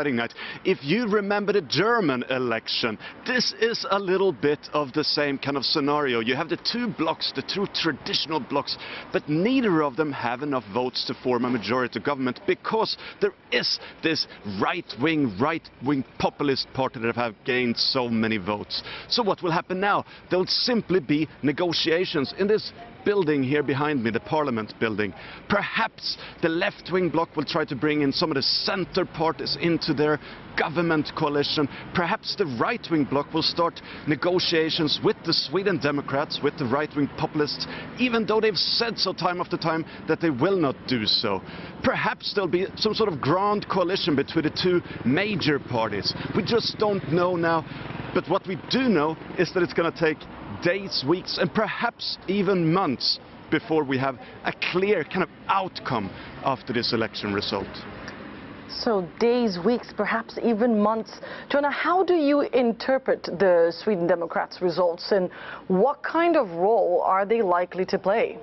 night. If you remember the German election, this is a little bit of the same kind of scenario. You have the two blocks, the two traditional blocks, but neither of them have enough votes to form a majority government because there is this right-wing populist party that have gained so many votes. So what will happen now? There will simply be negotiations in this building here behind me, the Parliament building. Perhaps the left-wing bloc will try to bring in some of the center parties into their government coalition. Perhaps the right-wing bloc will start negotiations with the Sweden Democrats, with the right-wing populists, even though they've said so time after time that they will not do so. Perhaps there'll be some sort of grand coalition between the two major parties. We just don't know now. But what we do know is that it's going to take days, weeks, and perhaps even months before we have a clear kind of outcome after this election result. So days, weeks, perhaps even months. Jonah, how do you interpret the Sweden Democrats' results, and what kind of role are they likely to play?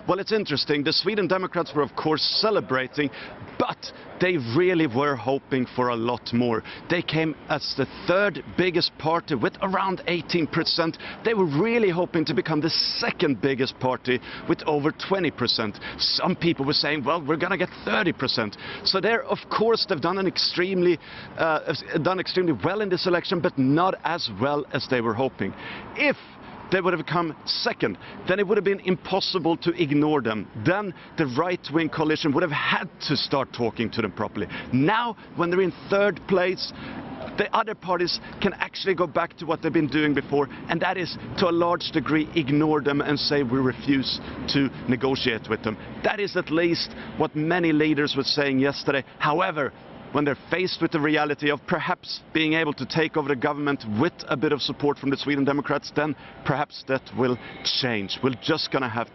Well, it's interesting. The Sweden Democrats were, of course, celebrating, but they really were hoping for a lot more. They came as the third biggest party with around 18%. They were really hoping to become the second biggest party with over 20%. Some people were saying, well, we're going to get 30%. So they're, of course, they've done extremely well in this election, but not as well as they were hoping. If they would have come second, then it would have been impossible to ignore them. Then the right-wing coalition would have had to start talking to them properly. Now, when they're in third place, the other parties can actually go back to what they've been doing before, and that is, to a large degree, ignore them and say we refuse to negotiate with them. That is at least what many leaders were saying yesterday. However, when they're faced with the reality of perhaps being able to take over the government with a bit of support from the Sweden Democrats, then perhaps that will change. We're just going to have